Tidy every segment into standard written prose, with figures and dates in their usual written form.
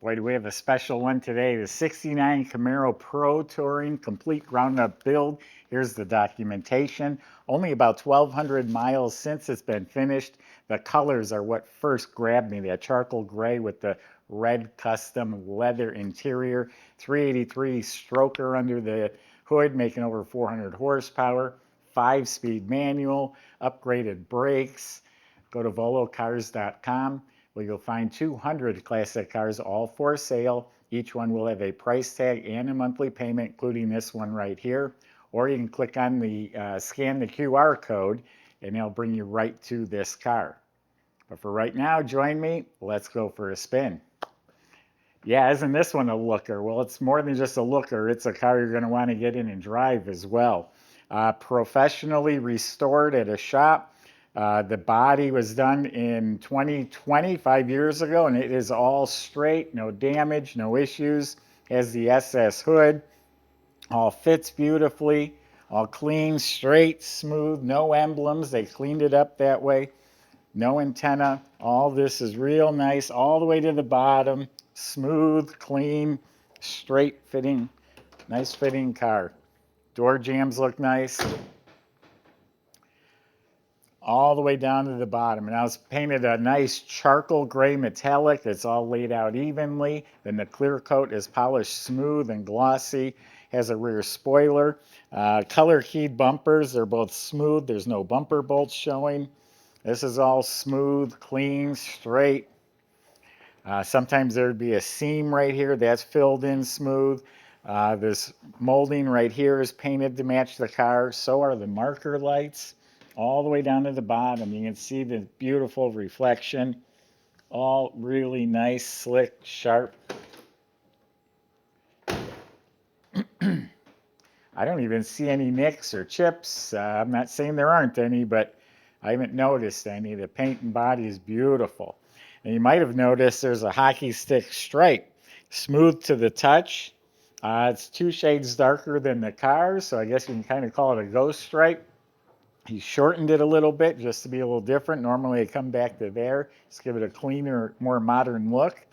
Boy, do we have a special one today. The 69 Camaro Pro Touring complete ground-up build. Here's the documentation. Only about 1,200 miles since it's been finished. The colors are what first grabbed me. That charcoal gray with the red custom leather interior. 383 stroker under the hood, making over 400 horsepower. 5-speed manual, upgraded brakes. Go to volocars.com where you'll find 200 classic cars, all for sale. Each one will have a price tag and a monthly payment, including this one right here. Or you can click on the scan the QR code, and it'll bring you right to this car. But for right now, join me. Let's go for a spin. Yeah, isn't this one a looker? Well, it's more than just a looker. It's a car you're going to want to get in and drive as well. Professionally restored at a shop. The body was done in 2020, 5 years ago, and it is all straight, no damage, no issues. Has the SS hood, all fits beautifully, all clean, straight, smooth, no emblems. They cleaned it up that way. No antenna. All this is real nice, all the way to the bottom. Smooth, clean, straight fitting, nice fitting car. Door jambs look nice. All the way down to the bottom. And I was painted a nice charcoal gray metallic. It's all laid out evenly. Then the clear coat is polished smooth and glossy. Has a rear spoiler. Color keyed bumpers. They're both smooth. There's no bumper bolts showing. This is all smooth, clean, straight. Sometimes there'd be a seam right here. That's filled in smooth. This molding right here is painted to match the car. So are the marker lights. All the way down to the bottom. You can see the beautiful reflection. All really nice, slick, sharp. I don't even see any nicks or chips. I'm not saying there aren't any, but I haven't noticed any. The paint and body is beautiful. And you might have noticed there's a hockey stick stripe. Smooth to the touch. It's 2 shades darker than the car, so I guess you can kind of call it a ghost stripe. He shortened it a little bit just to be a little different. Normally they come back to there. Just give it a cleaner, more modern look.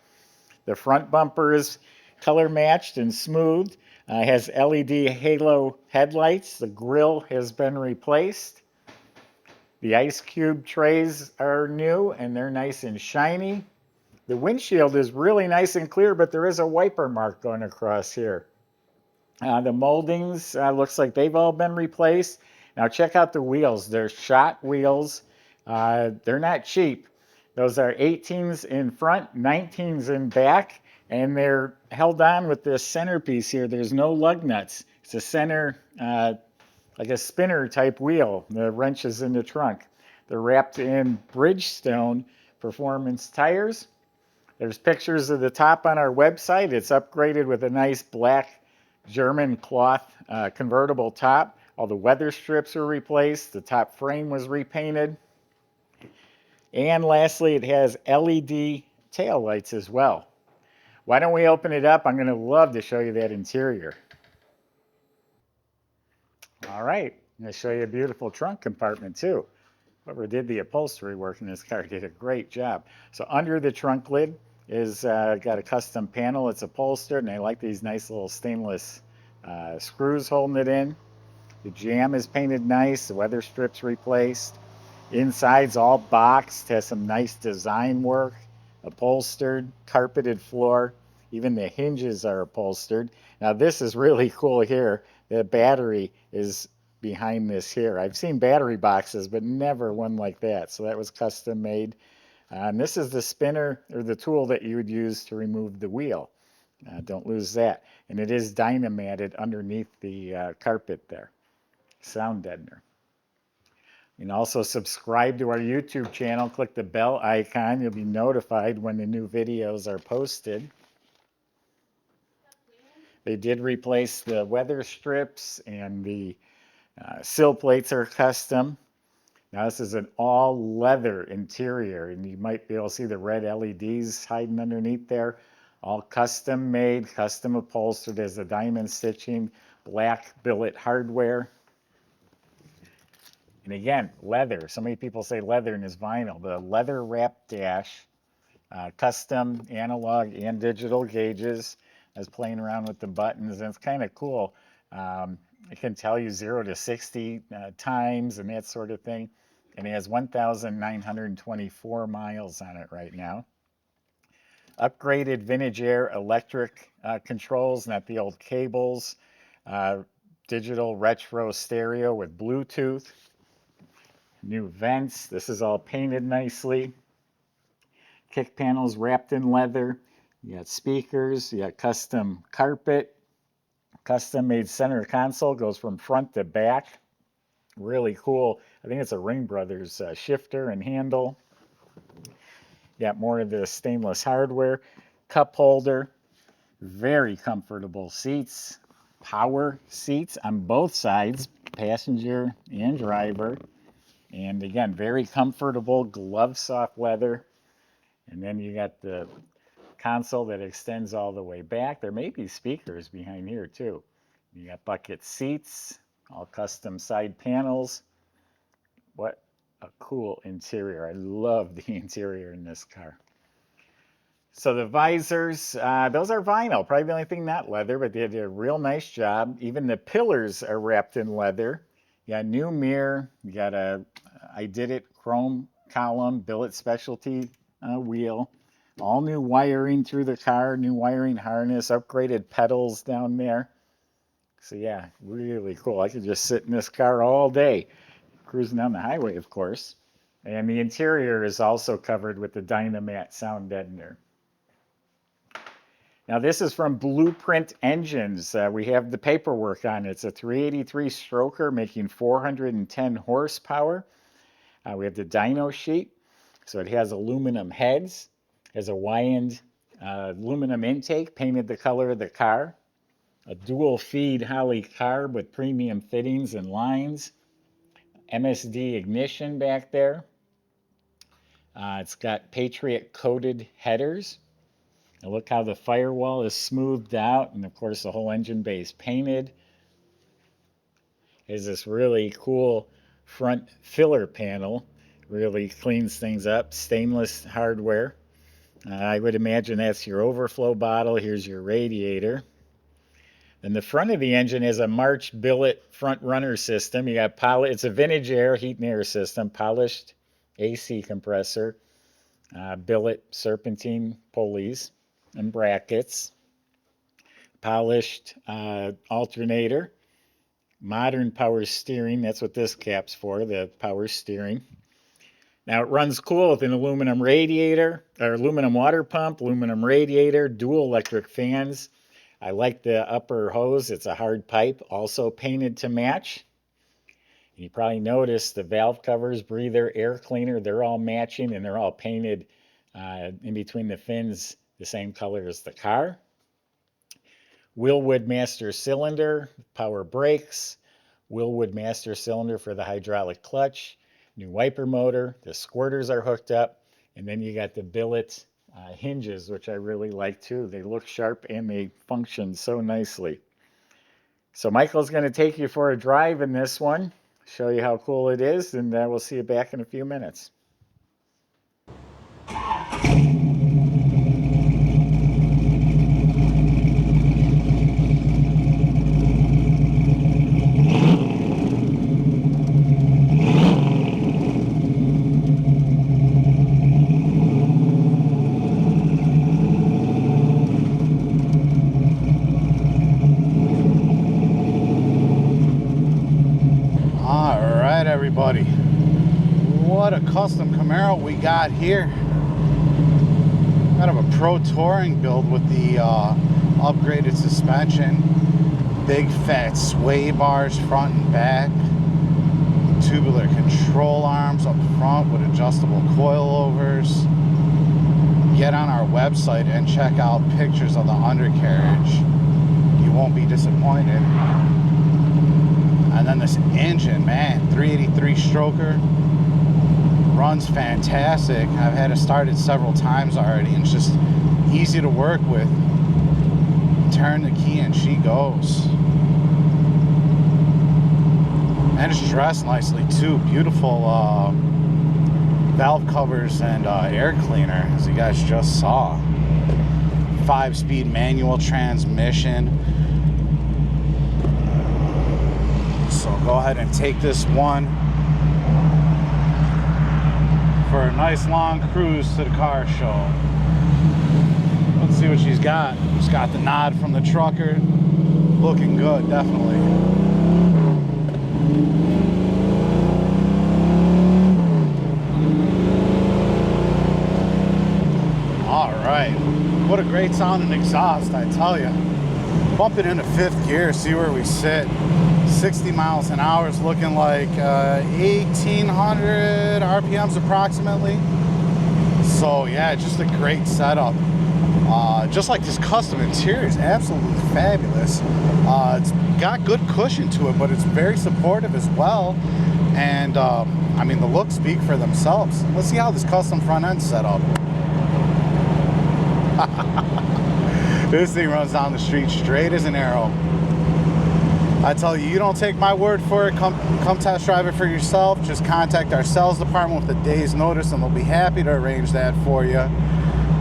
The front bumper is color matched and smooth. It has LED halo headlights. The grille has been replaced. The ice cube trays are new and they're nice and shiny. The windshield is really nice and clear, but there is a wiper mark going across here. The moldings, looks like they've all been replaced. Now check out the wheels. They're Schott wheels. They're not cheap. Those are 18s in front, 19s in back, and they're held on with this centerpiece here. There's no lug nuts. It's a center, like a spinner type wheel. The wrench is in the trunk. They're wrapped in Bridgestone performance tires. There's pictures of the top on our website. It's upgraded with a nice black German cloth convertible top. All the weather strips are replaced. The top frame was repainted. And lastly, it has LED tail lights as well. Why don't we open it up? I'm going to love to show you that interior. All right, I'm going to show you a beautiful trunk compartment too. Whoever did the upholstery work in this car did a great job. So under the trunk lid is got a custom panel. It's upholstered, and I like these nice little stainless screws holding it in. The jamb is painted nice. The weather strips replaced. Inside's all boxed. Has some nice design work. Upholstered, carpeted floor. Even the hinges are upholstered. Now this is really cool here. The battery is behind this here. I've seen battery boxes, but never one like that. So that was custom made. And this is the spinner, or the tool that you would use to remove the wheel. Don't lose that. And it is dynamatted underneath the carpet there. Sound deadener. You can also subscribe to our YouTube channel. Click the bell icon. You'll be notified when the new videos are posted. They did replace the weather strips, and the sill plates are custom. Now this is an all leather interior, and you might be able to see the red LEDs hiding underneath there. All custom made, custom upholstered. There's the diamond stitching, black billet hardware. And again, leather. So many people say leather and it's vinyl. The leather wrapped dash. Custom analog and digital gauges. I was playing around with the buttons, and it's kind of cool. It can tell you 0 to 60 times and that sort of thing. And it has 1,924 miles on it right now. Upgraded vintage air electric controls, not the old cables. Digital retro stereo with Bluetooth. New vents. This is all painted nicely. Kick panels wrapped in leather. You got speakers. You got custom carpet. Custom made center console. Goes from front to back. Really cool. I think it's a Ring Brothers shifter and handle. You got more of the stainless hardware. Cup holder. Very comfortable seats. Power seats on both sides, passenger and driver. And again, very comfortable, glove soft leather. And then you got the console that extends all the way back. There may be speakers behind here too. You got bucket seats, all custom side panels. What a cool interior. I love the interior in this car. So the visors, those are vinyl, probably the only thing not leather, but they did a real nice job. Even the pillars are wrapped in leather. You got a new mirror. You got a I Did It chrome column, billet specialty wheel. All new wiring through the car, new wiring harness, upgraded pedals down there. So yeah, really cool. I could just sit in this car all day, cruising down the highway, of course. And the interior is also covered with the Dynamat sound deadener. Now this is from Blueprint Engines. We have the paperwork on it. It's a 383 stroker making 410 horsepower. We have the dyno sheet. So it has aluminum heads, has a Y-end aluminum intake painted the color of the car, a dual feed Holley carb with premium fittings and lines, MSD ignition back there. It's got Patriot coated headers. And look how the firewall is smoothed out, and of course the whole engine bay is painted. There's this really cool front filler panel, really cleans things up. Stainless hardware. I would imagine that's your overflow bottle. Here's your radiator. Then the front of the engine is a March billet front runner system. You got it's a vintage air heat and air system, polished AC compressor, billet serpentine pulleys and brackets, polished alternator, modern power steering. That's what this cap's for, the power steering. Now it runs cool with an aluminum radiator, or aluminum water pump, aluminum radiator, dual electric fans. I like the upper hose. It's a hard pipe, also painted to match. You probably noticed the valve covers, breather, air cleaner, they're all matching and they're all painted in between the fins the same color as the car. Willwood master cylinder, power brakes, Willwood master cylinder for the hydraulic clutch, new wiper motor, the squirters are hooked up, and then you got the billet hinges, which I really like too. They look sharp and they function so nicely. So Michael's going to take you for a drive in this one, show you how cool it is, and we'll see you back in a few minutes. Everybody, what a custom Camaro we got here. Kind of a pro touring build with the upgraded suspension, big fat sway bars front and back, tubular control arms up front with adjustable coilovers. Get on our website and check out pictures of the undercarriage. You won't be disappointed. And then this engine, man, 383 stroker, runs fantastic. I've had it started several times already, and it's just easy to work with. Turn the key and she goes. And it's dressed nicely too. Beautiful valve covers and air cleaner, as you guys just saw. 5-speed manual transmission. So go ahead and take this one for a nice long cruise to the car show. Let's see what she's got. She's got the nod from the trucker. Looking good, definitely. All right. What a great sounding exhaust, I tell you. Bump it into 5th gear, see where we sit. 60 miles an hour is looking like 1,800 RPMs approximately. So yeah, just a great setup. Just like this custom interior is absolutely fabulous. It's got good cushion to it, but it's very supportive as well. And I mean, the looks speak for themselves. Let's see how this custom front end's set up. This thing runs down the street straight as an arrow. I tell you, you don't take my word for it. Come test drive it for yourself. Just contact our sales department with a day's notice and they'll be happy to arrange that for you.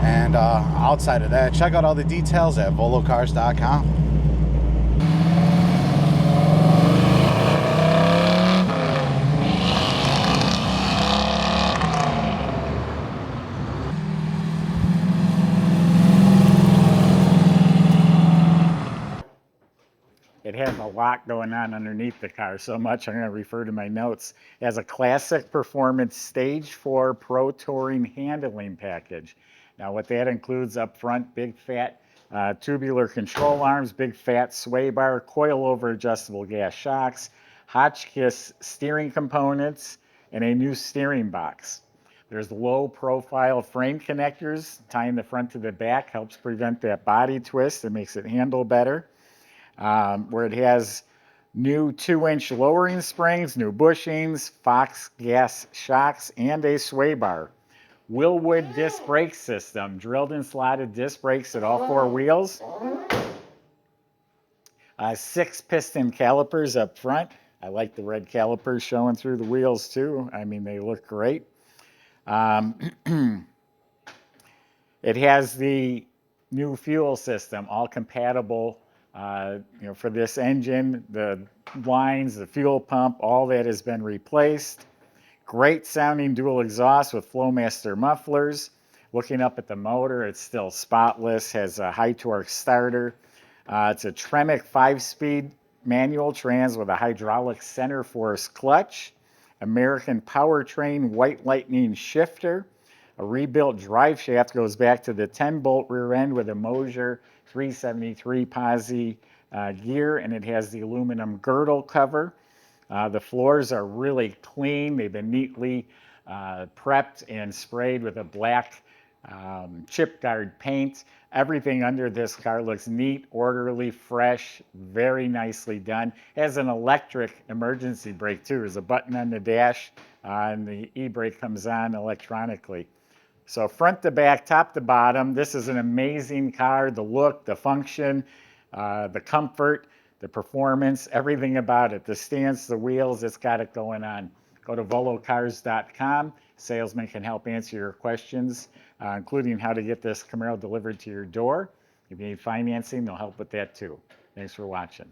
And outside of that, check out all the details at volocars.com. It has a lot going on underneath the car, so much I'm going to refer to my notes. It has a classic performance Stage 4 Pro Touring handling package. Now what that includes up front, big fat tubular control arms, big fat sway bar, coilover adjustable gas shocks, Hotchkiss steering components, and a new steering box. There's low profile frame connectors tying the front to the back, helps prevent that body twist and makes it handle better. Where it has new 2-inch lowering springs, new bushings, Fox gas shocks, and a sway bar. Willwood disc brake system, drilled and slotted disc brakes at all 4 wheels. 6 piston calipers up front. I like the red calipers showing through the wheels too. I mean, they look great. It has the new fuel system, all compatible. For this engine, the lines, the fuel pump, all that has been replaced. Great sounding dual exhaust with Flowmaster mufflers. Looking up at the motor, it's still spotless, has a high torque starter. It's a Tremec 5-speed manual trans with a hydraulic center force clutch, American powertrain white lightning shifter. A rebuilt drive shaft goes back to the 10-bolt rear end with a Mosier 373 posi gear, and it has the aluminum girdle cover. The floors are really clean. They've been neatly prepped and sprayed with a black chip guard paint. Everything under this car looks neat, orderly, fresh, very nicely done. It has an electric emergency brake too. There's a button on the dash and the e-brake comes on electronically. So front to back, top to bottom, this is an amazing car. The look, the function, the comfort, the performance, everything about it. The stance, the wheels, it's got it going on. Go to volocars.com. Salesman can help answer your questions, including how to get this Camaro delivered to your door. If you need financing, they'll help with that too. Thanks for watching.